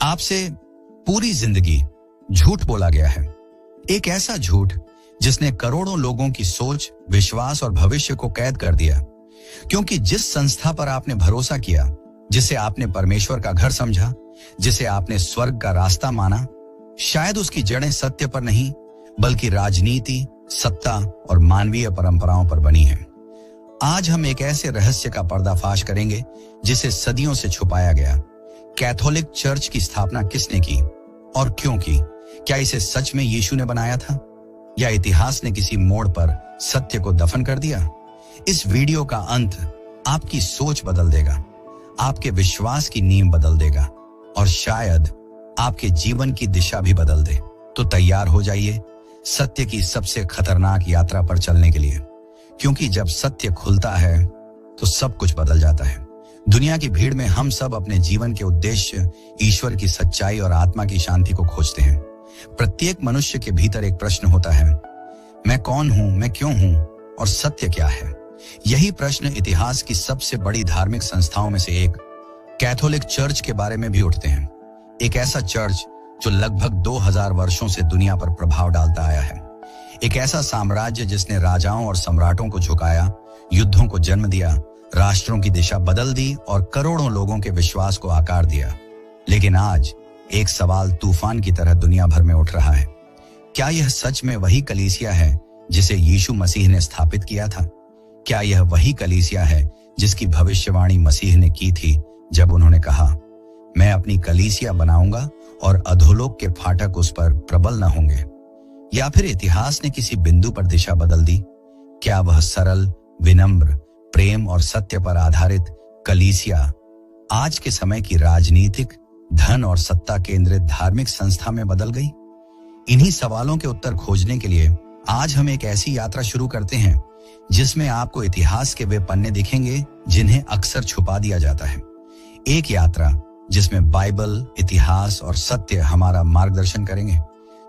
आपसे पूरी जिंदगी झूठ बोला गया है। एक ऐसा झूठ जिसने करोड़ों लोगों की सोच, विश्वास और भविष्य को कैद कर दिया। क्योंकि जिस संस्था पर आपने भरोसा किया, जिसे आपने परमेश्वर का घर समझा, जिसे आपने स्वर्ग का रास्ता माना, शायद उसकी जड़ें सत्य पर नहीं बल्कि राजनीति, सत्ता और मानवीय परंपराओं पर बनी हैं। आज हम एक ऐसे रहस्य का पर्दाफाश करेंगे जिसे सदियों से छुपाया गया। कैथोलिक चर्च की स्थापना किसने की और क्यों की? क्या इसे सच में यीशु ने बनाया था या इतिहास ने किसी मोड़ पर सत्य को दफन कर दिया? इस वीडियो का अंत आपकी सोच बदल देगा, आपके विश्वास की नींव बदल देगा और शायद आपके जीवन की दिशा भी बदल दे। तो तैयार हो जाइए सत्य की सबसे खतरनाक यात्रा पर चलने के लिए, क्योंकि जब सत्य खुलता है तो सब कुछ बदल जाता है। दुनिया की भीड़ में हम सब अपने जीवन के उद्देश्य, ईश्वर की सच्चाई और आत्मा की शांति को खोजते हैं। प्रत्येक मनुष्य के भीतर एक प्रश्न होता है, मैं कौन हूं, मैं क्यों हूं और सत्य क्या है? यही प्रश्न इतिहास की सबसे बड़ी धार्मिक संस्थाओं में से एक कैथोलिक चर्च के बारे में भी उठते हैं। एक ऐसा चर्च जो लगभग 2000 वर्षों से दुनिया पर प्रभाव डालता आया है। एक ऐसा साम्राज्य जिसने राजाओं और सम्राटों को झुकाया, युद्धों को जन्म दिया, राष्ट्रों की दिशा बदल दी और करोड़ों लोगों के विश्वास को आकार दिया। लेकिन आज एक सवाल तूफान की तरह दुनिया भर में उठ रहा है। क्या यह सच में वही कलीसिया है जिसे यीशु मसीह ने स्थापित किया था? क्या यह वही कलीसिया है जिसकी भविष्यवाणी मसीह ने की थी जब उन्होंने कहा, मैं अपनी कलीसिया बनाऊंगा और अधोलोक के फाटक उस पर प्रबल न होंगे? या फिर इतिहास ने किसी बिंदु पर दिशा बदल दी? क्या वह सरल, विनम्र, प्रेम और सत्य पर आधारित कलीसिया आज के समय की राजनीतिक, धन और सत्ता केंद्रित धार्मिक संस्था में बदल गई? इन्हीं सवालों के उत्तर खोजने के लिए आज हम एक ऐसी यात्रा शुरू करते हैं जिसमें आपको इतिहास के वे पन्ने दिखेंगे जिन्हें अक्सर छुपा दिया जाता है। एक यात्रा जिसमें बाइबल, इतिहास और सत्य हमारा मार्गदर्शन करेंगे।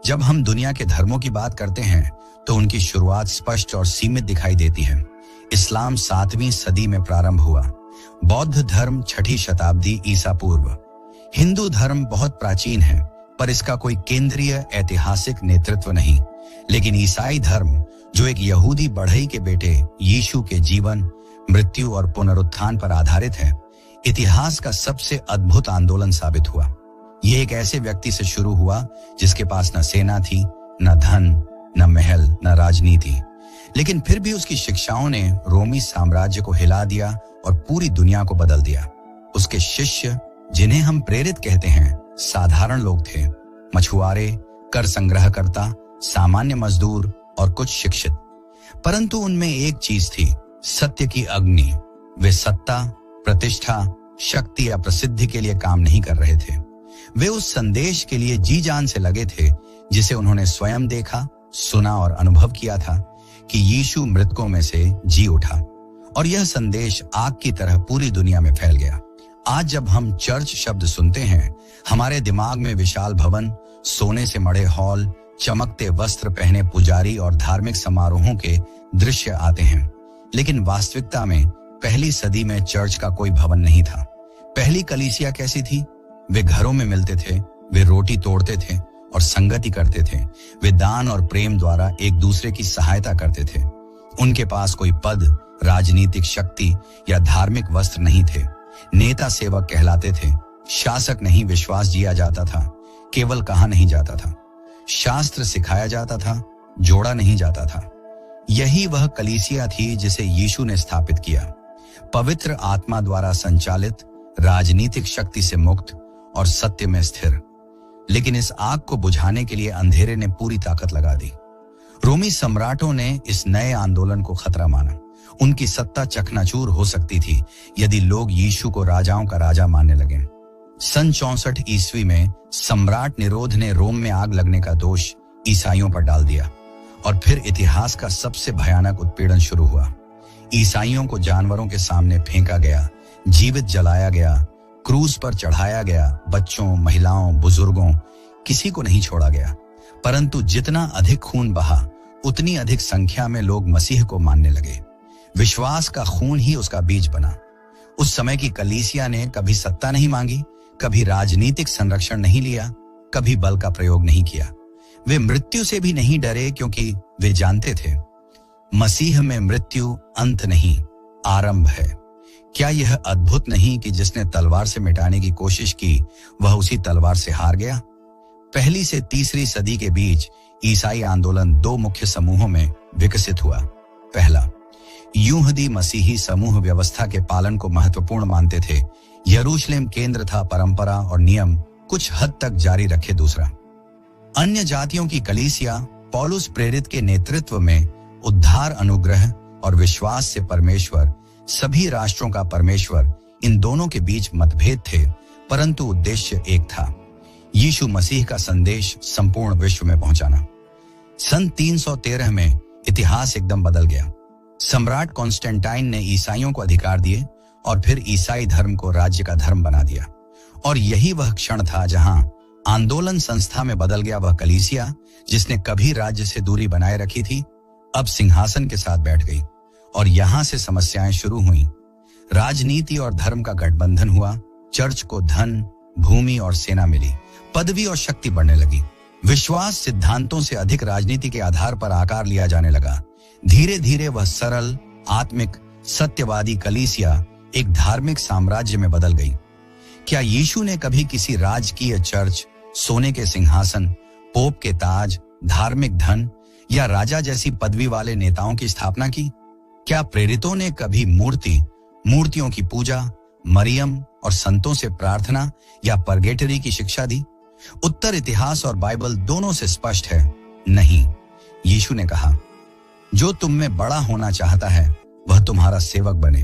जब हम दुनिया के धर्मों की बात करते हैं तो उनकी शुरुआत स्पष्ट और सीमित दिखाई देती है। इस्लाम 7वीं सदी में प्रारंभ हुआ, बौद्ध धर्म 6ठी शताब्दी ईसा पूर्व। हिंदू धर्म बहुत प्राचीन है पर इसका कोई केंद्रीय ऐतिहासिक नेतृत्व नहीं। लेकिन ईसाई धर्म, जो एक यहूदी बढ़ई के बेटे यीशु के जीवन, मृत्यु और पुनरुत्थान पर आधारित है, इतिहास का सबसे अद्भुत आंदोलन साबित हुआ। यह एक ऐसे व्यक्ति से शुरू हुआ जिसके पास न सेना थी, न धन, न महल, न राजनीति, लेकिन फिर भी उसकी शिक्षाओं ने रोमी साम्राज्य को हिला दिया और पूरी दुनिया को बदल दिया। उसके शिष्य, जिन्हें हम प्रेरित कहते हैं, साधारण लोग थे, मछुआरे, कर संग्रहकर्ता, सामान्य मजदूर और कुछ शिक्षित। परंतु उनमें एक चीज थी, सत्य की अग्नि। वे सत्ता, प्रतिष्ठा, शक्ति या प्रसिद्धि के लिए काम नहीं कर रहे थे। वे उस संदेश के लिए जी जान से लगे थे जिसे उन्होंने स्वयं देखा, सुना और अनुभव किया था कि यीशु मृतकों में से जी उठा। और यह संदेश आग की तरह पूरी दुनिया में फैल गया। आज जब हम चर्च शब्द सुनते हैं, हमारे दिमाग में विशाल भवन, सोने से मढ़े हॉल, चमकते वस्त्र पहने पुजारी और धार्मिक समारोहों के दृश्य आते हैं। लेकिन वास्तविकता में पहली सदी में चर्च का कोई भवन नहीं था। पहली कलीसिया कैसी थी? वे घरों में मिलते थे, वे रोटी तोड़ते थे और संगति करते थे। वे दान और प्रेम द्वारा एक दूसरे की सहायता करते थे। उनके पास कोई पद, राजनीतिक शक्ति या धार्मिक वस्त्र नहीं थे। नेता सेवक कहलाते थे। शासक नहीं, विश्वास जिया जाता था, केवल कहा नहीं जाता था। शास्त्र सिखाया जाता था, जोड़ा नहीं जाता था। यही वह कलीसिया थी जिसे यीशु ने स्थापित किया, पवित्र आत्मा द्वारा संचालित, राजनीतिक शक्ति से मुक्त और सत्य में स्थिर। लेकिन इस आग को बुझाने के लिए अंधेरे ने पूरी ताकत लगा दी। रोमी सम्राटों ने इस नए आंदोलन को खतरा माना। उनकी सत्ता चकनाचूर हो सकती थी यदि लोग यीशु को राजाओं का राजा मानने लगे। सन 64 ईस्वी में सम्राट निरोध ने रोम में आग लगने का दोष ईसाइयों पर डाल दिया और फिर इतिहास का सबसे भयानक उत्पीड़न शुरू हुआ। ईसाइयों को जानवरों के सामने फेंका गया, जीवित जलाया गया, क्रूस पर चढ़ाया गया। बच्चों, महिलाओं, बुजुर्गों, किसी को नहीं छोड़ा गया। परंतु जितना अधिक खून बहा, उतनी अधिक संख्या में लोग मसीह को मानने लगे। विश्वास का खून ही उसका बीज बना। उस समय की कलीसिया ने कभी सत्ता नहीं मांगी, कभी राजनीतिक संरक्षण नहीं लिया, कभी बल का प्रयोग नहीं किया। वे मृत्यु से भी नहीं डरे क्योंकि वे जानते थे मसीह में मृत्यु अंत नहीं, आरंभ है। क्या यह अद्भुत नहीं कि जिसने तलवार से मिटाने की कोशिश की वह उसी तलवार से हार गया? पहली से तीसरी सदी के बीच ईसाई आंदोलन दो मुख्य समूहों में विकसित हुआ। पहला, यूहदी मसीही समूह व्यवस्था के पालन को महत्वपूर्ण मानते थे। यरूशलेम केंद्र था, परंपरा और नियम कुछ हद तक जारी रखे। दूसरा, अन्य जातियों की कलीसिया पौलुस प्रेरित के नेतृत्व में उद्धार, अनुग्रह और विश्वास से परमेश्वर, सभी राष्ट्रों का परमेश्वर, इन दोनों के बीच मतभेद थे, परंतु उद्देश्य एक था, यीशु मसीह का संदेश संपूर्ण विश्व में पहुंचाना। सन 313 में इतिहास एकदम बदल गया। सम्राट कॉन्स्टेंटाइन ने ईसाइयों को अधिकार दिए और फिर ईसाई धर्म को राज्य का धर्म बना दिया। और यही वह क्षण था जहां आंदोलन संस्था में बदल गया। वह कलीसिया जिसने कभी राज्य से दूरी बनाए रखी थी, अब सिंहासन के साथ बैठ गई और यहां से समस्याएं शुरू हुई। राजनीति और धर्म का गठबंधन हुआ। चर्च को धन, भूमि और सेना मिली। पदवी और शक्ति बढ़ने लगी। विश्वास सिद्धांतों से अधिक राजनीति के आधार पर आकार लिया जाने लगा। धीरे धीरे वह सरल, आत्मिक, सत्यवादी कलीसिया एक धार्मिक साम्राज्य में बदल गई। क्या यीशु ने कभी किसी राजकीय चर्च, सोने के सिंहासन, पोप के ताज, धार्मिक धन या राजा जैसी पदवी वाले नेताओं की स्थापना की? क्या प्रेरितों ने कभी मूर्तियों की पूजा, मरियम और संतों से प्रार्थना या परगेटरी की शिक्षा दी? उत्तर इतिहास और बाइबल दोनों से स्पष्ट है, नहीं। यीशु ने कहा, जो तुम में बड़ा होना चाहता है वह तुम्हारा सेवक बने।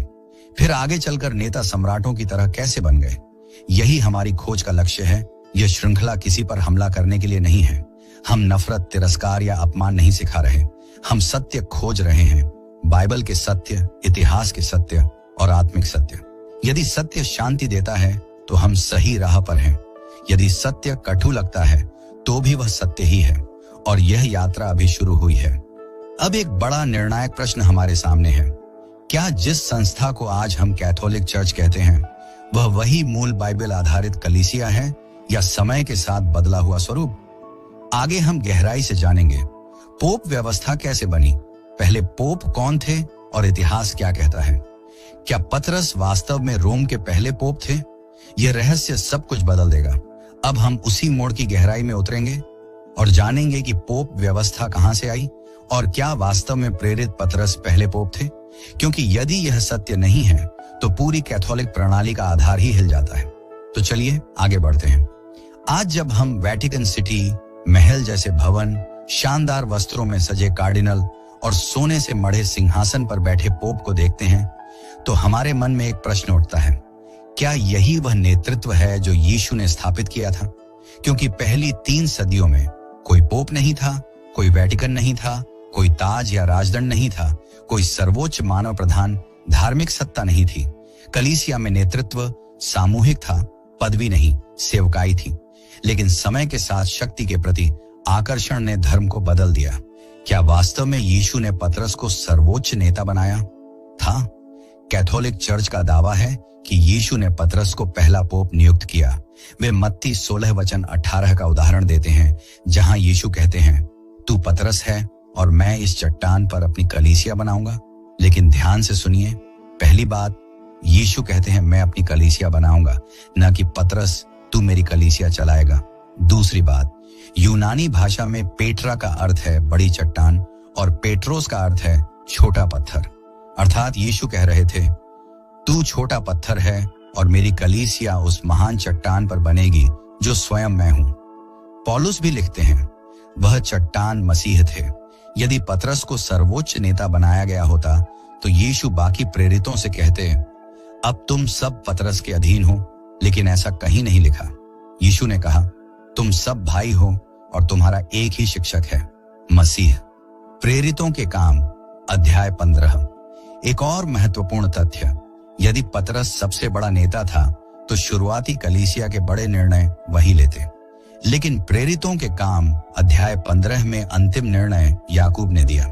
फिर आगे चलकर नेता सम्राटों की तरह कैसे बन गए? यही हमारी खोज का लक्ष्य है। यह श्रृंखला किसी पर हमला करने के लिए नहीं है। हम नफरत, तिरस्कार या अपमान नहीं सिखा रहे। हम सत्य खोज रहे हैं, बाइबल के सत्य, इतिहास के सत्य और आत्मिक सत्य। यदि सत्य शांति देता है तो हम सही राह पर हैं। यदि सत्य कटु लगता है तो भी वह सत्य ही है और यह यात्रा अभी शुरू हुई है। अब एक बड़ा निर्णायक प्रश्न हमारे सामने है। क्या जिस संस्था को आज हम कैथोलिक चर्च कहते हैं वह वही मूल बाइबल आधारित कलीसिया है या समय के साथ बदला हुआ स्वरूप? आगे हम गहराई से जानेंगे। पोप व्यवस्था कैसे बनी? पहले पोप कौन थे और इतिहास क्या कहता है? क्या पतरस वास्तव में रोम के पहले पोप थे? यह रहस्य सब कुछ बदल देगा। अब हम उसी मोड़ की गहराई में उतरेंगे और जानेंगे कि पोप व्यवस्था कहां से आई और क्या वास्तव में प्रेरित पतरस पहले पोप थे, क्योंकि यदि यह सत्य नहीं है तो पूरी कैथोलिक प्रणाली का आधार ही हिल जाता है। तो चलिए आगे बढ़ते हैं। आज जब हम वेटिकन सिटी, महल जैसे भवन, शानदार वस्त्रों में सजे कार्डिनल और सोने से मढ़े सिंहासन पर बैठे पोप को देखते हैं तो हमारे मन में एक प्रश्न उठता है, क्या यही वह नेतृत्व है जो यीशु ने स्थापित किया था? क्योंकि पहली 3 सदियों में कोई पोप नहीं था, कोई वेटिकन नहीं था, कोई ताज या राजदंड नहीं था, कोई सर्वोच्च मानव प्रधान धार्मिक सत्ता नहीं थी। कलीसिया में नेतृत्व सामूहिक था, पदवी नहीं, सेवकाई थी। लेकिन समय के साथ शक्ति के प्रति आकर्षण ने धर्म को बदल दिया। क्या वास्तव में यीशु ने पतरस को सर्वोच्च नेता बनाया था? कैथोलिक चर्च का दावा है कि यीशु ने पतरस को पहला पोप नियुक्त किया। वे मत्ती 16:18 का उदाहरण देते हैं, जहां यीशु कहते हैं, तू पतरस है और मैं इस चट्टान पर अपनी कलीसिया बनाऊंगा। लेकिन ध्यान से सुनिए, पहली बात, यीशु कहते हैं मैं अपनी कलीसिया बनाऊंगा, न कि पतरस तू मेरी कलीसिया चलाएगा। दूसरी बात, यूनानी भाषा में पेट्रा का अर्थ है बड़ी चट्टान और पेट्रोस का अर्थ है छोटा पत्थर। अर्थात यीशु कह रहे थे, तू छोटा पत्थर है और मेरी कलीसिया उस महान चट्टान पर बनेगी जो स्वयं मैं हूं। पौलुस भी लिखते हैं, वह चट्टान मसीह थे। यदि पतरस को सर्वोच्च नेता बनाया गया होता तो यीशु बाकी प्रेरितों से कहते, अब तुम सब पतरस के अधीन हो, लेकिन ऐसा कहीं नहीं लिखा। यीशु ने कहा, तुम सब भाई हो और तुम्हारा एक ही शिक्षक है, मसीह। प्रेरितों के काम, अध्याय 15। एक और महत्वपूर्ण तथ्य, यदि पतरस सबसे बड़ा नेता था तो शुरुआती कलीसिया के बड़े निर्णय वही लेते। लेकिन प्रेरितों के काम, अध्याय 15 में अंतिम निर्णय याकूब ने दिया।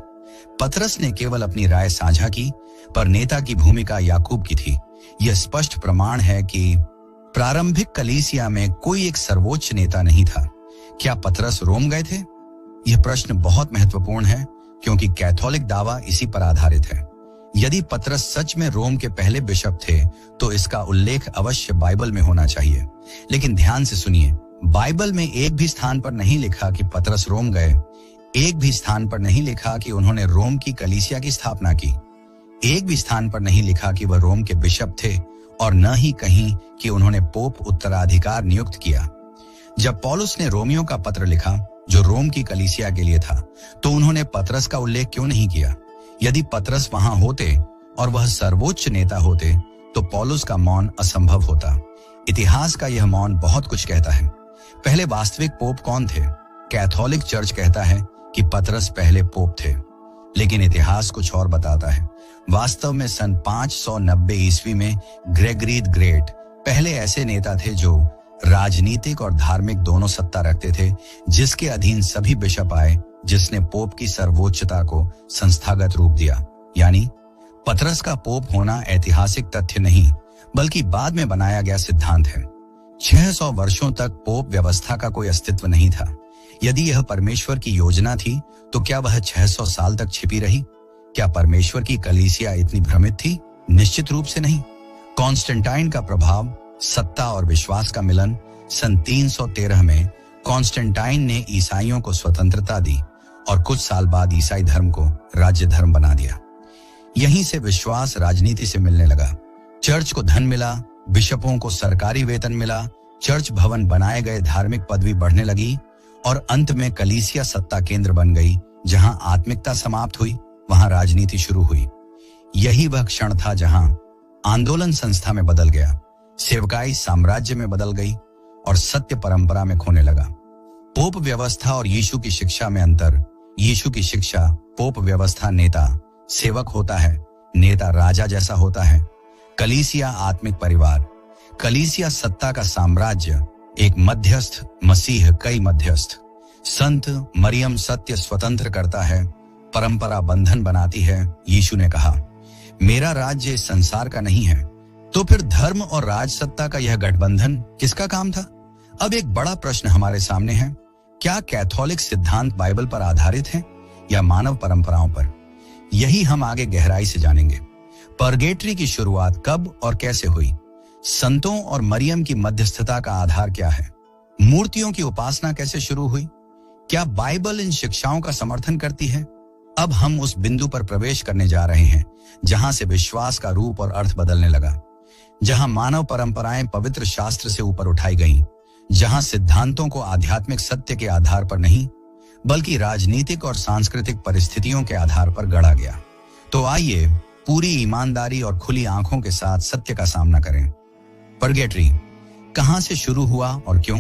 पतरस ने केवल अपनी राय साझा की, पर नेता की भूमिका याकूब की थी। यह स्पष्ट प्रमाण है कि प्रारंभिक कलीसिया में कोई एक सर्वोच्च नेता नहीं था। क्या पतरस रोम गए थे? यह प्रश्न बहुत महत्वपूर्ण है क्योंकि कैथोलिक दावा इसी पर आधारित है। यदि पतरस सच में रोम के पहले बिशप थे तो इसका उल्लेख अवश्य बाइबल में होना चाहिए। लेकिन ध्यान से सुनिए, बाइबल में एक भी स्थान पर नहीं लिखा कि पतरस रोम गए। एक भी स्थान पर नहीं लिखा कि उन्होंने रोम की कलीसिया की स्थापना की। एक भी स्थान पर नहीं लिखा कि वह रोम के बिशप थे और न ही कहीं कि उन्होंने पोप उत्तराधिकार नियुक्त किया। जब पौलुस ने रोमियों का पत्र लिखा जो रोम की कलीसिया के लिए था, तो उन्होंने पतरस का उल्लेख क्यों नहीं किया? यदि पतरस वहां होते और वह सर्वोच्च नेता होते तो पौलुस का मौन असंभव होता। इतिहास का यह मौन बहुत कुछ कहता है। पहले वास्तविक पोप कौन थे? कैथोलिक चर्च कहता है कि पतरस पहले पोप थे, लेकिन इतिहास कुछ और बताता है। वास्तव में सन 590 ईस्वी में ग्रेगरी द ग्रेट पहले ऐसे नेता थे जो राजनीतिक और धार्मिक दोनों सत्ता रखते थे, जिसके अधीन सभी बिशप आए, जिसने पोप की सर्वोच्चता को संस्थागत रूप दिया। यानी पतरस का पोप होना ऐतिहासिक तथ्य नहीं बल्कि बाद में बनाया गया सिद्धांत है। 600 वर्षों तक पोप व्यवस्था का कोई अस्तित्व नहीं था। यदि यह परमेश्वर की योजना थी तो क्या वह 600 साल तक छिपी रही? क्या परमेश्वर की कलीसिया इतनी भ्रमित थी? निश्चित रूप से नहीं। कॉन्स्टेंटाइन का प्रभाव, सत्ता और विश्वास का मिलन। सन 313 में कॉन्स्टेंटाइन ने ईसाइयों को स्वतंत्रता दी और कुछ साल बाद ईसाई धर्म को राज्य धर्म बना दिया। यहीं से विश्वास राजनीति से मिलने लगा। चर्च को धन मिला, बिशपों को सरकारी वेतन मिला, चर्च भवन बनाए गए, धार्मिक पदवी बढ़ने लगी और अंत में कलीसिया सत्ता केंद्र बन गई। जहां आत्मिकता समाप्त हुई वहां राजनीति शुरू हुई। यही वह क्षण था जहां आंदोलन संस्था में बदल गया, सेवकाई साम्राज्य में बदल गई और सत्य परंपरा में खोने लगा। पोप व्यवस्था और यीशु की शिक्षा में अंतर। यीशु की शिक्षा, पोप व्यवस्था नेता सेवक होता है, नेता राजा जैसा होता है। कलीसिया आत्मिक परिवार। कलीसिया सत्ता का साम्राज्य, एक मध्यस्थ, मसीह कई मध्यस्थ। संत, मरियम सत्य स्वतंत्र करता है, परंपरा बंधन बनाती है। यीशु ने कहा, मेरा राज्य इस संसार का नहीं है। तो फिर धर्म और राज सत्ता का यह गठबंधन किसका काम था? अब एक बड़ा प्रश्न हमारे सामने है, क्या कैथोलिक सिद्धांत बाइबल पर आधारित है या मानव परंपराओं पर? यही हम आगे गहराई से जानेंगे। परगेटरी की शुरुआत कब और कैसे हुई? संतों और मरियम की मध्यस्थता का आधार क्या है? मूर्तियों की उपासना कैसे शुरू हुई? क्या बाइबल इन शिक्षाओं का समर्थन करती है? अब हम उस बिंदु पर प्रवेश करने जा रहे हैं जहां से विश्वास का रूप और अर्थ बदलने लगा, जहां मानव परंपराएं पवित्र शास्त्र से ऊपर उठाई गईं, जहां सिद्धांतों को आध्यात्मिक सत्य के आधार पर नहीं बल्कि राजनीतिक और सांस्कृतिक परिस्थितियों के आधार पर गढ़ा गया। तो आइए पूरी ईमानदारी और खुली आंखों के साथ सत्य का सामना करें। परगेटरी कहां से शुरू हुआ और क्यों?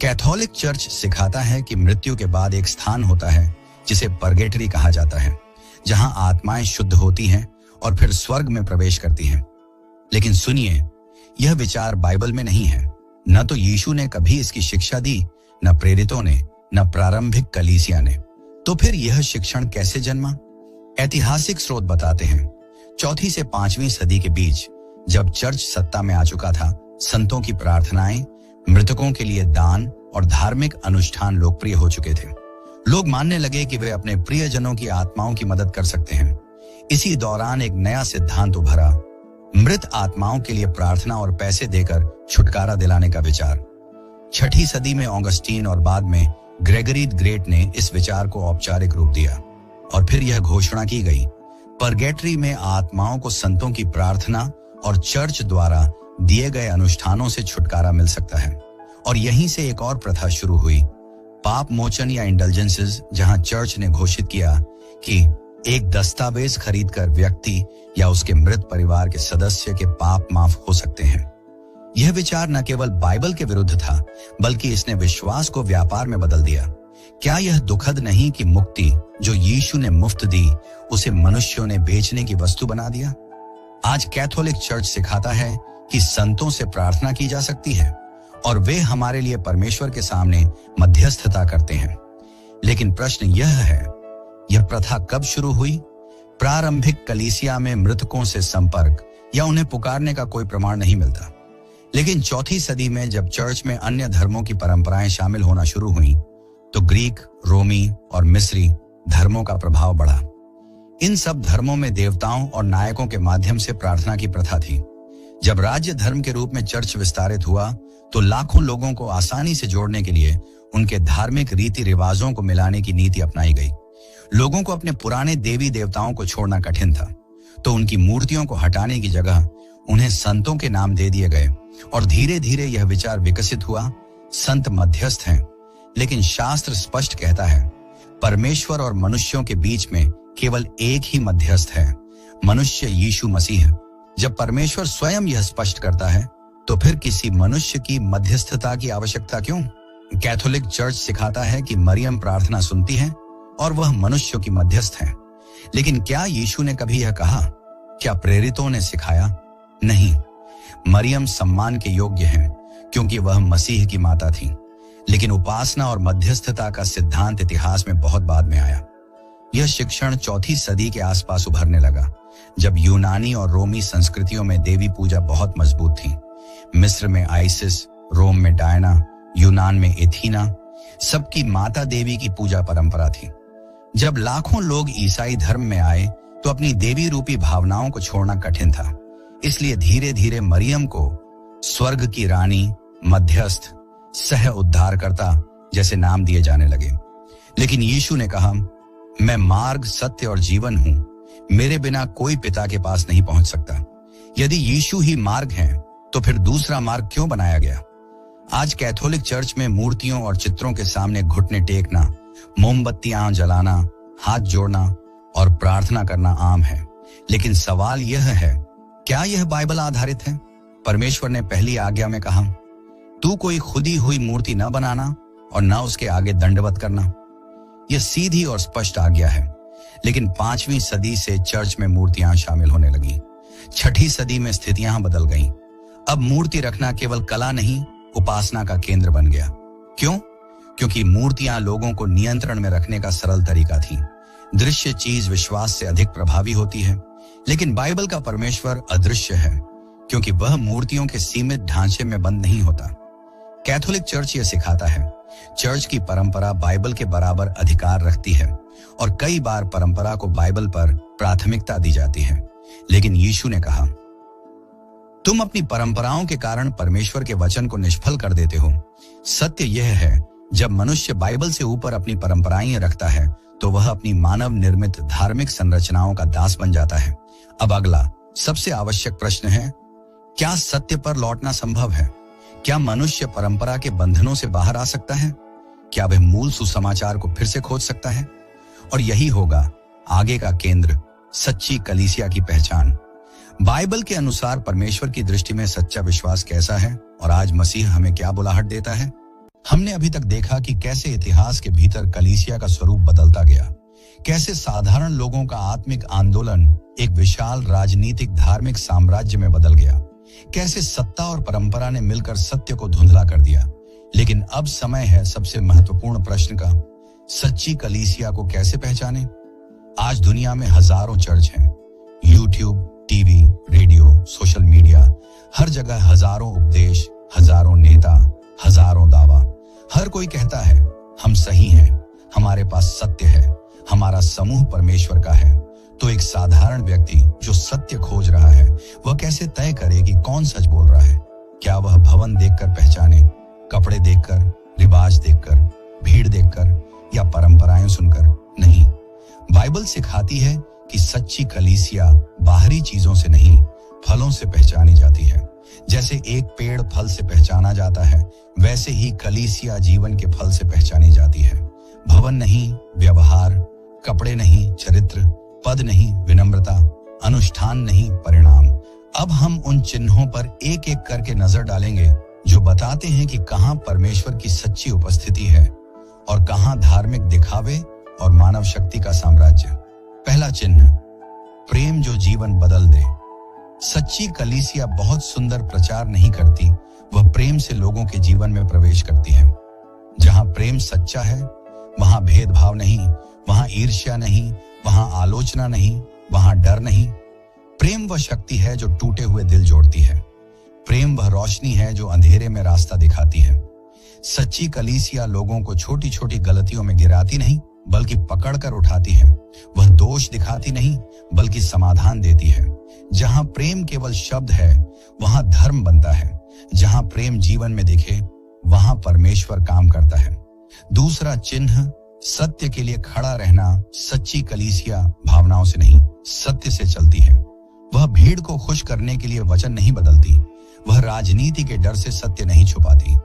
कैथोलिक चर्च सिखाता है कि मृत्यु के बाद एक स्थान होता है जिसे परगेटरी कहा जाता है, जहां आत्माएं शुद्ध होती हैं और फिर स्वर्ग में प्रवेश करती हैं। लेकिन सुनिए, यह विचार बाइबल में नहीं है। न तो यीशु ने कभी इसकी शिक्षा दी, न प्रेरितों ने, न प्रारंभिक कलीसिया ने। तो फिर यह शिक्षण कैसे जन्मा? ऐतिहासिक स्रोत बताते हैं 4वीं से 5वीं सदी के बीच, जब चर्च सत्ता में आ चुका था, संतों की प्रार्थनाएं, मृतकों के लिए दान और धार्मिक अनुष्ठान लोकप्रिय हो चुके थे। लोग मानने लगे कि वे अपने प्रियजनों की आत्माओं की मदद कर सकते हैं। इसी दौरान एक नया सिद्धांत उभरा, मृत आत्माओं के लिए प्रार्थना और पैसे देकर छुटकारा दिलाने का विचार। 6वीं सदी में ऑगस्टीन और बाद में ग्रेगरी द ग्रेट ने इस विचार को औपचारिक रूप दिया और फिर यह घोषणा की गई, परगेटरी में आत्माओं को संतों की प्रार्थना और चर्च द्वारा दिए गए अनुष्ठानों से छुटकारा मिल सकता है। और यहीं से एक और प्रथा शुरू हुई, पाप मोचन या इंडल्जेंसेस, जहां चर्च ने घोषित किया कि एक दस्तावेज खरीदकर व्यक्ति या उसके मृत परिवार के सदस्य के पाप माफ हो सकते हैं। यह विचार न केवल बाइबल के विरुद्ध था बल्कि इसने विश्वास को व्यापार में बदल दिया। क्या यह दुखद नहीं कि मुक्ति जो यीशु ने मुफ्त दी, उसे मनुष्यों ने बेचने की वस्तु बना दिया? आज कैथोलिक चर्च सिखाता है कि संतों से प्रार्थना की जा सकती है और वे हमारे लिए परमेश्वर के सामने मध्यस्थता करते हैं। लेकिन प्रश्न यह है, यह प्रथा कब शुरू हुई? प्रारंभिक कलीसिया में मृतकों से संपर्क या उन्हें पुकारने का कोई प्रमाण नहीं मिलता। लेकिन चौथी सदी में जब चर्च में अन्य धर्मों की परंपराएं शामिल होना शुरू हुई तो ग्रीक, रोमी और मिस्री धर्मों का प्रभाव बढ़ा। इन सब धर्मों में देवताओं और नायकों के माध्यम से प्रार्थना की प्रथा थी। जब राज्य धर्म के रूप में चर्च विस्तारित हुआ तो लाखों लोगों को आसानी से जोड़ने के लिए उनके धार्मिक रीति रिवाजों को मिलाने की नीति अपनाई गई। लोगों को अपने पुराने देवी देवताओं को छोड़ना कठिन था, तो उनकी मूर्तियों को हटाने की जगह उन्हें संतों के नाम दे दिए गए और धीरे धीरे यह विचार विकसित हुआ, संत मध्यस्थ हैं। लेकिन शास्त्र स्पष्ट कहता है, परमेश्वर और मनुष्यों के बीच में केवल एक ही मध्यस्थ है, मनुष्य यीशु मसीह। जब परमेश्वर स्वयं यह स्पष्ट करता है तो फिर किसी मनुष्य की मध्यस्थता की आवश्यकता क्यों? कैथोलिक चर्च सिखाता है कि मरियम प्रार्थना सुनती है और वह मनुष्यों की मध्यस्थ है। लेकिन क्या यीशु ने कभी यह कहा? क्या प्रेरितों ने सिखाया? नहीं। मरियम सम्मान के योग्य हैं क्योंकि वह मसीह की माता थी, लेकिन उपासना और मध्यस्थता का सिद्धांत इतिहास में बहुत बाद में आया। यह शिक्षण चौथी सदी के आसपास उभरने लगा, जब यूनानी और रोमी संस्कृतियों में देवी पूजा बहुत मजबूत थी। मिस्र में आइसिस, रोम में डायना, यूनान में एथीना, सबकी माता देवी की पूजा परंपरा थी। जब लाखों लोग ईसाई धर्म में आए तो अपनी देवी रूपी भावनाओं को छोड़ना कठिन था, इसलिए धीरे धीरे मरियम को स्वर्ग की रानी, मध्यस्थ, सह उद्धारकर्ता जैसे नाम दिए जाने लगे। लेकिन यीशु ने कहा, मैं मार्ग, सत्य और जीवन हूं, मेरे बिना कोई पिता के पास नहीं पहुंच सकता। यदि यीशु ही मार्ग है तो फिर दूसरा मार्ग क्यों बनाया गया? आज कैथोलिक चर्च में मूर्तियों और चित्रों के सामने घुटने टेकना, मोमबत्तियां जलाना, हाथ जोड़ना और प्रार्थना करना आम है। लेकिन सवाल यह है, क्या यह बाइबल आधारित है? परमेश्वर ने पहली आज्ञा में कहा, तू कोई खुदी हुई मूर्ति न बनाना और न उसके आगे दंडवत करना। यह सीधी और स्पष्ट आज्ञा है। लेकिन 5वीं सदी से चर्च में मूर्तियां शामिल होने लगी। 6ठी सदी में स्थितियां बदल गईं। अब मूर्ति रखना केवल कला नहीं, उपासना का केंद्र बन गया। क्यों? क्योंकि मूर्तियां लोगों को नियंत्रण में रखने का सरल तरीका थी। दृश्य चीज विश्वास से अधिक प्रभावी होती है। लेकिन बाइबल का परमेश्वर अदृश्य है, क्योंकि वह मूर्तियों के सीमित ढांचे में बंद नहीं होता। कैथोलिक चर्च यह सिखाता है, चर्च की परंपरा बाइबल के बराबर अधिकार रखती है और कई बार परंपरा को बाइबल पर प्राथमिकता दी जाती है। लेकिन यीशु ने कहा, तुम अपनी परंपराओं के कारण परमेश्वर के वचन को निष्फल कर देते हो। सत्य यह है, जब मनुष्य बाइबल से ऊपर अपनी परंपराएं रखता है तो वह अपनी मानव निर्मित धार्मिक संरचनाओं का दास बन जाता है। अब अगला सबसे आवश्यक प्रश्न है, क्या सत्य पर लौटना संभव है? क्या मनुष्य परंपरा के बंधनों से बाहर आ सकता है? क्या वह मूल सुसमाचार को फिर से खोज सकता है? और यही होगा आगे का केंद्र, सच्ची कलीसिया की पहचान। बाइबल के अनुसार परमेश्वर की दृष्टि में सच्चा विश्वास कैसा है और आज मसीह हमें क्या बुलाहट देता है? हमने अभी तक देखा कि कैसे इतिहास के भीतर कलीसिया का स्वरूप बदलता गया, कैसे साधारण लोगों का आत्मिक आंदोलन एक विशाल राजनीतिक धार्मिक साम्राज्य में बदल गया, कैसे सत्ता और परंपरा ने मिलकर सत्य को धुंधला कर दिया। लेकिन अब समय है सबसे महत्वपूर्ण प्रश्न का, सच्ची कलीसिया को कैसे पहचाने? आज दुनिया में हजारों चर्च हैं, YouTube, TV, radio, social media, हर जगह हजारों उपदेश, हजारों नेता, हजारों दावा। हर कोई कहता है हम सही हैं, हमारे पास सत्य है, हमारा समूह परमेश्वर का है। तो एक साधारण व्यक्ति जो सत्य खोज रहा है, वह कैसे तय करे कि कौन सच बोल रहा है? क्या वह भवन देखकर पहचाने, कपड़े देखकर, रिवाज देखकर, भीड़ देखकर या परंपराएं सुनकर? नहीं। बाइबल सिखाती है कि सच्ची कलीसिया बाहरी चीजों से नहीं, फलों से पहचानी जाती है। जैसे एक पेड़ फल से पहचाना जाता है, वैसे ही कलीसिया जीवन के फल से पहचानी जाती है। भवन नहीं, व्यवहार, कपड़े नहीं, चरित्र, पद नहीं, विनम्रता, अनुष्ठान नहीं, परिणाम। अब हम उन चिन्हों पर एक एक करके नजर डालेंगे जो बताते हैं कि कहां परमेश्वर की सच्ची उपस्थिति है और कहां धार्मिक दिखावे और मानव शक्ति का साम्राज्य। पहला चिन्ह, प्रेम जो जीवन बदल दे। सच्ची कलीसिया बहुत सुंदर प्रचार नहीं करती, वह प्रेम से लोगों के जीवन में प्रवेश करती है। जहां प्रेम सच्चा है, वहां भेदभाव नहीं, वहां ईर्ष्या नहीं, वहां आलोचना नहीं, वहां डर नहीं। प्रेम वह शक्ति है जो टूटे हुए दिल जोड़ती है। प्रेम वह रोशनी है जो अंधेरे में रास्ता दिखाती है। सच्ची कलीसिया लोगों को छोटी छोटी गलतियों में गिराती नहीं बल्कि पकड़कर उठाती है। वह दोष दिखाती नहीं बल्कि समाधान देती है। जहां प्रेम केवल शब्द है वहां धर्म बनता है। जहां प्रेम जीवन में दिखे वहां परमेश्वर काम करता है। दूसरा चिन्ह, सत्य के लिए खड़ा रहना। सच्ची कलीसिया भावनाओं से नहीं, सत्य से चलती है। वह भीड़ को खुश करने के लिए वचन नहीं बदलती। वह राजनीति के डर से सत्य नहीं छुपाती।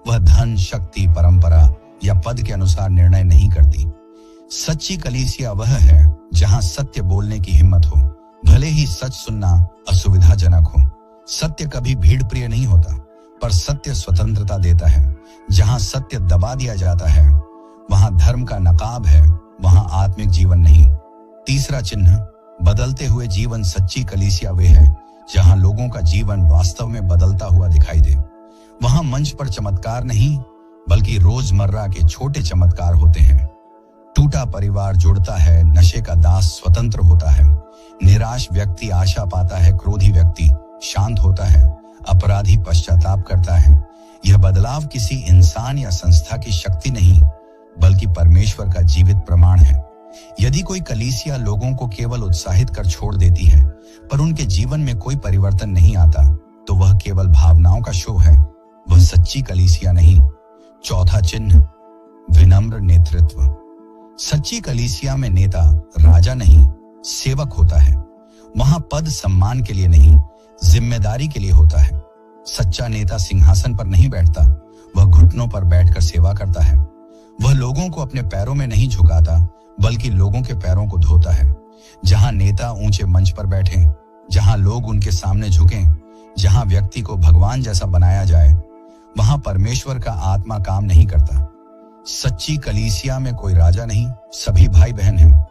वह धन, शक्ति, परंपरा या पद के अनुसार निर्णय नहीं करती। सच्ची कलीसिया वह है जहां सत्य बोलने की हिम्मत हो, भले ही सच सुनना असुविधाजनक हो। सत्य कभी भीड़ प्रिय नहीं होता, पर सत्य स्वतंत्रता देता है। जहां सत्य दबा दिया जाता है वहां धर्म का नकाब है, वहां आत्मिक जीवन नहीं। तीसरा चिन्ह, बदलते हुए जीवन। सच्ची कलीसिया वे है जहां लोगों का जीवन वास्तव में बदलता हुआ दिखाई दे। वहां मंच पर चमत्कार नहीं बल्कि रोजमर्रा के छोटे चमत्कार होते हैं। टूटा परिवार जुड़ता है, नशे का दास स्वतंत्र होता है, निराश व्यक्ति आशा पाता है, क्रोधी व्यक्ति शांत होता है, अपराधी पश्चाताप करता है। यह बदलाव किसी इंसान या संस्था की शक्ति नहीं बल्कि परमेश्वर का जीवित प्रमाण है। यदि कोई कलीसिया लोगों को केवल उत्साहित कर छोड़ देती है पर उनके जीवन में कोई परिवर्तन नहीं आता तो वह केवल भावनाओं का शो है, वह सच्ची कलीसिया नहीं। चौथा चिन्ह, विनम्र नेतृत्व। सच्ची कलीसिया में नेता राजा नहीं सेवक होता है। वहां पद सम्मान के लिए नहीं जिम्मेदारी के लिए होता है। सच्चा नेता सिंहासन पर नहीं बैठता, वह घुटनों पर बैठकर सेवा करता है। वह लोगों को अपने पैरों में नहीं झुकाता बल्कि लोगों के पैरों को धोता है। जहां नेता ऊंचे मंच पर बैठे, जहां लोग उनके सामने झुकें, जहां व्यक्ति को भगवान जैसा बनाया जाए, वहां परमेश्वर का आत्मा काम नहीं करता। सच्ची कलीसिया में कोई राजा नहीं, सभी भाई बहन हैं।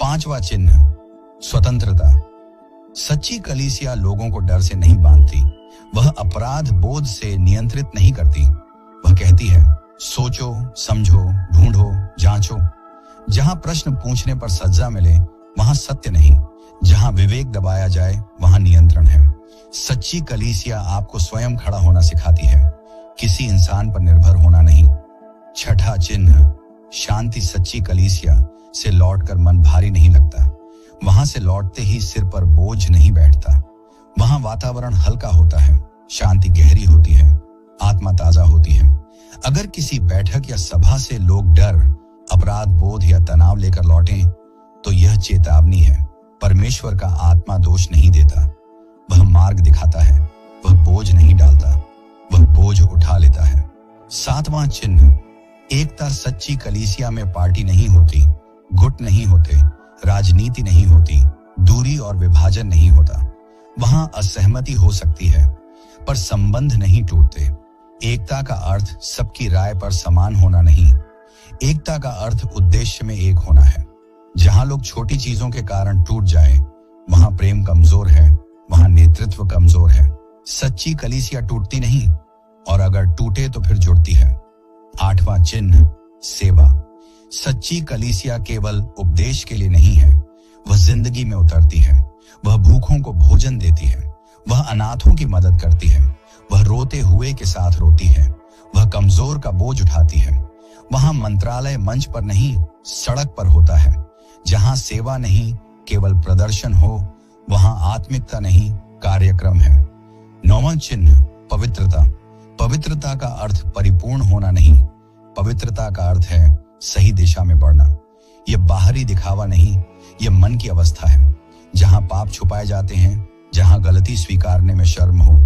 पांचवा चिन्ह, स्वतंत्रता। सच्ची कलीसिया लोगों को डर से नहीं बांधती, वह अपराध बोध से नियंत्रित नहीं करती। वह कहती है, सोचो, समझो, ढूंढो, जांचो। जहां प्रश्न पूछने पर सजा मिले वहां सत्य नहीं, जहां विवेक दबाया जाए वहां नियंत्रण है। सच्ची कलीसिया आपको स्वयं खड़ा होना सिखाती है, किसी इंसान पर निर्भर होना नहीं। छठा चिन्ह, शांति। सच्ची कलीसिया से लौटकर मन भारी नहीं लगता, वहां से लौटते ही सिर पर बोझ नहीं बैठता। वहां वातावरण हल्का होता है, शांति गहरी होती है, आत्मा ताजा होती है। अगर किसी बैठक या सभा से लोग डर, अपराध बोध या तनाव लेकर लौटें तो यह चेतावनी है। परमेश्वर का आत्मा दोष नहीं देता, वह मार्ग दिखाता है, वह बोझ नहीं डालता, वह बोझ उठा लेता है। सातवां चिन्ह, एकता। सच्ची कलीसिया में पार्टी नहीं होती, गुट नहीं होते, राजनीति नहीं होती, दूरी और विभाजन नहीं होता। वहां असहमति हो सकती है पर संबंध नहीं टूटते। एकता का अर्थ सबकी राय पर समान होना नहीं, एकता का अर्थ उद्देश्य में एक होना है। जहां लोग छोटी चीजों के कारण टूट जाए वहां प्रेम कमजोर है, वहां नेतृत्व कमजोर है। सच्ची कलीसिया टूटती नहीं और अगर टूटे तो फिर जुड़ती है। आठवां चिन्ह, सेवा। सच्ची कलीसिया केवल उपदेश के लिए नहीं है, वह जिंदगी में उतरती है। वह भूखों को भोजन देती है, वह अनाथों की मदद करती है, वह रोते हुए के साथ रोती है, वह कमजोर का बोझ उठाती है। वहां मंत्रालय मंच पर नहीं सड़क पर होता है। जहां सेवा नहीं केवल प्रदर्शन हो वहां आत्मिकता नहीं कार्यक्रम है। नौवां चिन्ह, पवित्रता। पवित्रता का अर्थ परिपूर्ण होना नहीं, पवित्रता का अर्थ है सही दिशा में बढ़ना। यह बाहरी दिखावा नहीं, यह मन की अवस्था है। जहां पाप छुपाए जाते हैं, जहां गलती स्वीकारने में शर्म हो,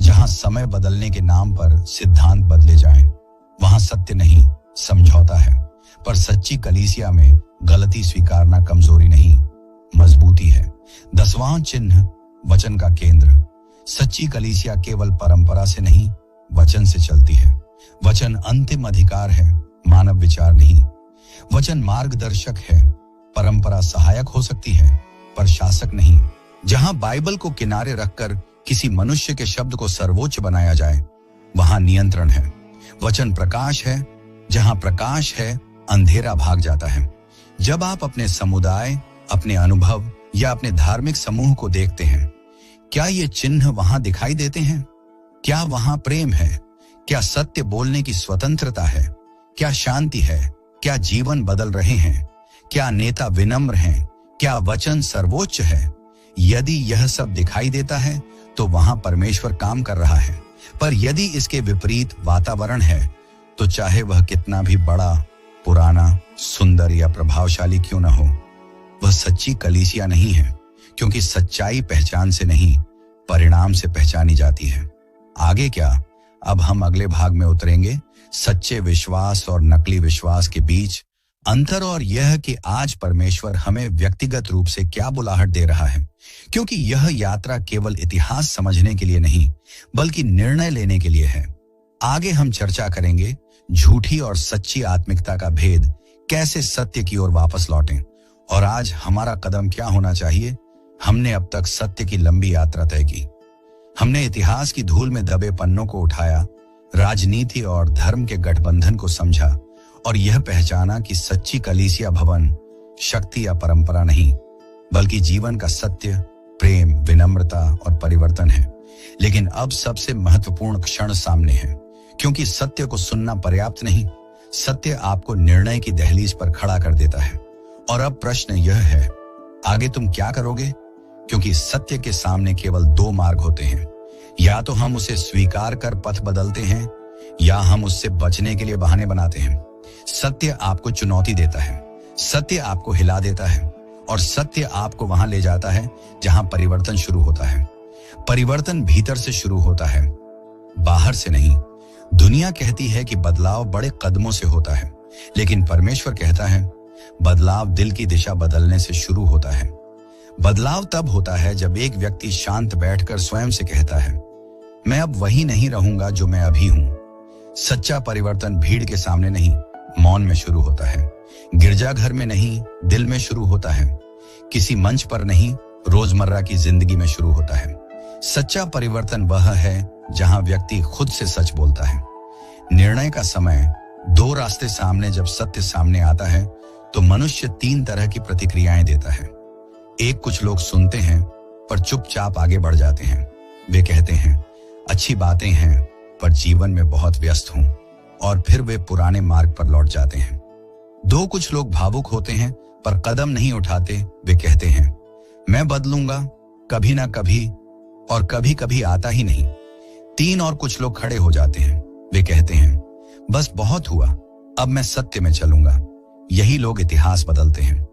जहां समय बदलने के नाम पर सिद्धांत बदले जाएं, वहां सत्य नहीं समझौता है। पर सच्ची कलीसिया में गलती स्वीकारना कमजोरी नहीं मजबूती है। 10वां चिन्ह, वचन का केंद्र। सच्ची कलीसिया केवल परंपरा से नहीं वचन से चलती है। वचन अंतिम अधिकार है, मानव विचार नहीं। वचन मार्गदर्शक है, परंपरा सहायक हो सकती है पर शासक नहीं। जहां बाइबल को किनारे रखकर किसी मनुष्य के शब्द को सर्वोच्च बनाया जाए वहां नियंत्रण है। वचन प्रकाश है, जहां प्रकाश है अंधेरा भाग जाता है। जब आप अपने समुदाय, अपने अनुभव या अपने धार्मिक समूह को देखते हैं, क्या ये चिन्ह वहां दिखाई देते हैं? क्या वहां प्रेम है? क्या सत्य बोलने की स्वतंत्रता है? क्या शांति है? क्या जीवन बदल रहे हैं? क्या नेता विनम्र हैं? क्या वचन सर्वोच्च है? यदि यह सब दिखाई देता है तो वहां परमेश्वर काम कर रहा है। पर यदि इसके विपरीत वातावरण है तो चाहे वह कितना भी बड़ा, पुराना, सुंदर या प्रभावशाली क्यों न हो, वह सच्ची कलीसिया नहीं है, क्योंकि सच्चाई पहचान से नहीं, परिणाम से पहचानी जाती है। आगे क्या? अब हम अगले भाग में उतरेंगे सच्चे विश्वास और नकली विश्वास के बीच अंतर, और यह कि आज परमेश्वर हमें व्यक्तिगत रूप से क्या बुलाहट दे रहा है, क्योंकि यह यात्रा केवल इतिहास समझने के लिए नहीं बल्कि निर्णय लेने के लिए है। आगे हम चर्चा करेंगे झूठी और सच्ची आत्मिकता का भेद, कैसे सत्य की ओर वापस लौटें, और आज हमारा कदम क्या होना चाहिए। हमने अब तक सत्य की लंबी यात्रा तय की। हमने इतिहास की धूल में दबे पन्नों को उठाया, राजनीति और धर्म के गठबंधन को समझा, और यह पहचाना कि सच्ची कलीसिया भवन, शक्ति या परंपरा नहीं, बल्कि जीवन का सत्य, प्रेम, विनम्रता और परिवर्तन है। लेकिन अब सबसे महत्वपूर्ण क्षण सामने है, क्योंकि सत्य को सुनना पर्याप्त नहीं, सत्य आपको निर्णय की दहलीज पर खड़ा कर देता है। और अब प्रश्न यह है, आगे तुम क्या करोगे? क्योंकि सत्य के सामने केवल दो मार्ग होते हैं, या तो हम उसे स्वीकार कर पथ बदलते हैं, या हम उससे बचने के लिए बहाने बनाते हैं। सत्य आपको चुनौती देता है, सत्य आपको हिला देता है, और सत्य आपको वहां ले जाता है जहां परिवर्तन शुरू होता है। परिवर्तन भीतर से शुरू होता है, बाहर से नहीं। दुनिया कहती है कि बदलाव बड़े कदमों से होता है, लेकिन परमेश्वर कहता है बदलाव दिल की दिशा बदलने से शुरू होता है। बदलाव तब होता है जब एक व्यक्ति शांत बैठकर स्वयं से कहता है, मैं अब वही नहीं रहूंगा जो मैं अभी हूं। सच्चा परिवर्तन भीड़ के सामने नहीं, मौन में शुरू होता है। गिरजाघर में नहीं, दिल में शुरू होता है। किसी मंच पर नहीं, रोजमर्रा की जिंदगी में शुरू होता है। सच्चा परिवर्तन वह है जहां व्यक्ति खुद से सच बोलता है। निर्णय का समय, दो रास्ते सामने। जब सत्य सामने आता है तो मनुष्य तीन तरह की प्रतिक्रियाएं देता है। एक, कुछ लोग सुनते हैं पर चुपचाप आगे बढ़ जाते हैं। वे कहते हैं अच्छी बातें हैं पर जीवन में बहुत व्यस्त हूं, और फिर वे पुराने मार्ग पर लौट जाते हैं। दो, कुछ लोग भावुक होते हैं पर कदम नहीं उठाते। वे कहते हैं मैं बदलूंगा, कभी ना कभी, और कभी कभी आता ही नहीं। तीन, और कुछ लोग खड़े हो जाते हैं। वे कहते हैं बस बहुत हुआ, अब मैं सत्य में चलूंगा। यही लोग इतिहास बदलते हैं।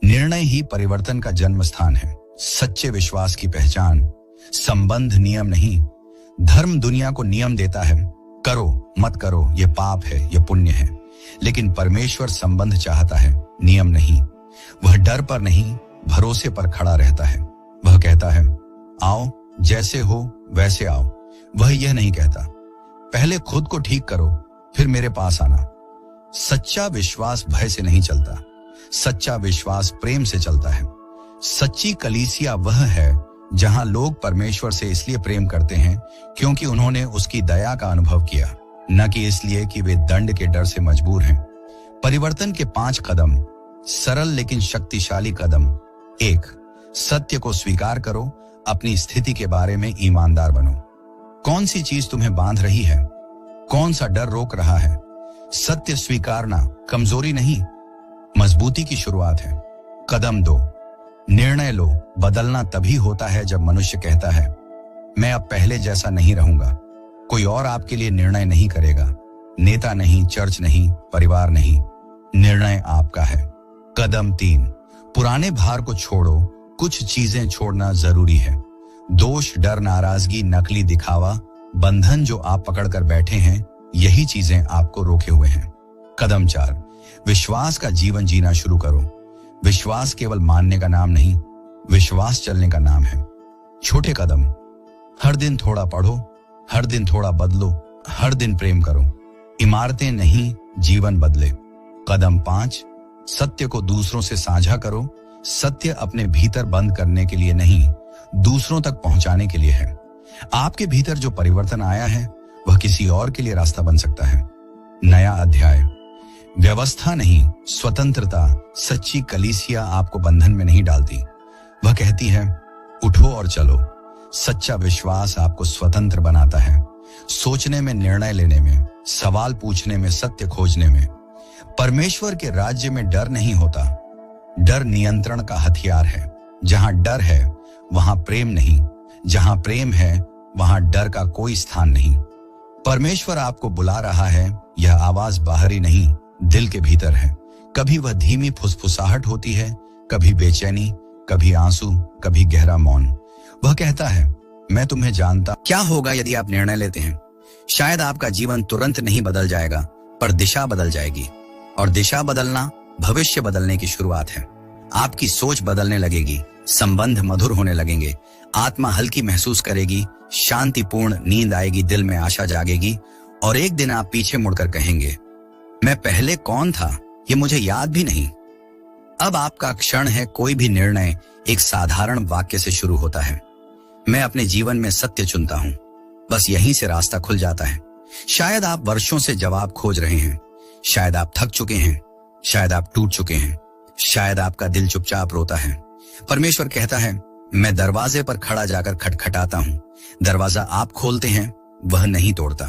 निर्णय ही परिवर्तन का जन्म स्थान है। सच्चे विश्वास की पहचान संबंध, नियम नहीं। धर्म दुनिया को नियम देता है, करो मत करो, ये पाप है, ये पुण्य है। लेकिन परमेश्वर संबंध चाहता है, नियम नहीं। वह डर पर नहीं, भरोसे पर खड़ा रहता है। वह कहता है आओ, जैसे हो वैसे आओ। वह यह नहीं कहता पहले खुद को ठीक करो फिर मेरे पास आना। सच्चा विश्वास भय से नहीं चलता, सच्चा विश्वास प्रेम से चलता है। सच्ची कलीसिया वह है जहां लोग परमेश्वर से इसलिए प्रेम करते हैं क्योंकि उन्होंने उसकी दया का अनुभव किया, न कि इसलिए कि वे दंड के डर से मजबूर हैं। परिवर्तन के 5 कदम, सरल लेकिन शक्तिशाली कदम। 1, सत्य को स्वीकार करो, अपनी स्थिति के बारे में ईमानदार बनो। कौन सी चीज तुम्हें बांध रही है? कौन सा डर रोक रहा है? सत्य स्वीकारना कमजोरी नहीं, मजबूती की शुरुआत है। कदम 2, निर्णय लो। बदलना तभी होता है जब मनुष्य कहता है मैं अब पहले जैसा नहीं रहूंगा। कोई और आपके लिए निर्णय नहीं करेगा, नेता नहीं, चर्च नहीं, परिवार नहीं, निर्णय आपका है। कदम 3, पुराने भार को छोड़ो। कुछ चीजें छोड़ना जरूरी है। दोष, डर, नाराजगी, नकली दिखावा, बंधन जो आप पकड़कर बैठे हैं, यही चीजें आपको रोके हुए हैं। कदम 4, विश्वास का जीवन जीना शुरू करो। विश्वास केवल मानने का नाम नहीं, विश्वास चलने का नाम है। छोटे कदम, हर दिन थोड़ा पढ़ो, हर दिन थोड़ा बदलो, हर दिन प्रेम करो। इमारतें नहीं, जीवन बदले। कदम 5, सत्य को दूसरों से साझा करो। सत्य अपने भीतर बंद करने के लिए नहीं, दूसरों तक पहुंचाने के लिए है। आपके भीतर जो परिवर्तन आया है वह किसी और के लिए रास्ता बन सकता है। नया अध्याय, व्यवस्था नहीं, स्वतंत्रता। सच्ची कलीसिया आपको बंधन में नहीं डालती, वह कहती है उठो और चलो। सच्चा विश्वास आपको स्वतंत्र बनाता है, सोचने में, निर्णय लेने में, सवाल पूछने में, सत्य खोजने में। परमेश्वर के राज्य में डर नहीं होता। डर नियंत्रण का हथियार है। जहां डर है वहां प्रेम नहीं, जहां प्रेम है वहां डर का कोई स्थान नहीं। परमेश्वर आपको बुला रहा है। यह आवाज बाहरी नहीं, दिल के भीतर है। कभी वह धीमी फुसफुसाहट होती है, कभी बेचैनी, कभी आंसू, कभी गहरा मौन। वह कहता है, मैं तुम्हें जानता। क्या होगा यदि आप निर्णय लेते हैं? शायद आपका जीवन तुरंत नहीं बदल जाएगा, पर दिशा बदल जाएगी। और दिशा बदलना भविष्य बदलने की शुरुआत है। आपकी सोच बदलने लगेगी, संबंध मधुर होने लगेंगे, आत्मा हल्की महसूस करेगी, शांतिपूर्ण नींद आएगी, दिल में आशा जागेगी, और एक दिन आप पीछे मुड़कर कहेंगे, मैं पहले कौन था, ये मुझे याद भी नहीं। अब आपका क्षण है। कोई भी निर्णय एक साधारण वाक्य से शुरू होता है, मैं अपने जीवन में सत्य चुनता हूं। बस यहीं से रास्ता खुल जाता है। शायद आप वर्षों से जवाब खोज रहे हैं, शायद आप थक चुके हैं, शायद आप टूट चुके हैं, शायद आपका दिल चुपचाप रोता है। परमेश्वर कहता है, मैं दरवाजे पर खड़ा जाकर खटखटाता हूं। दरवाजा आप खोलते हैं, वह नहीं तोड़ता।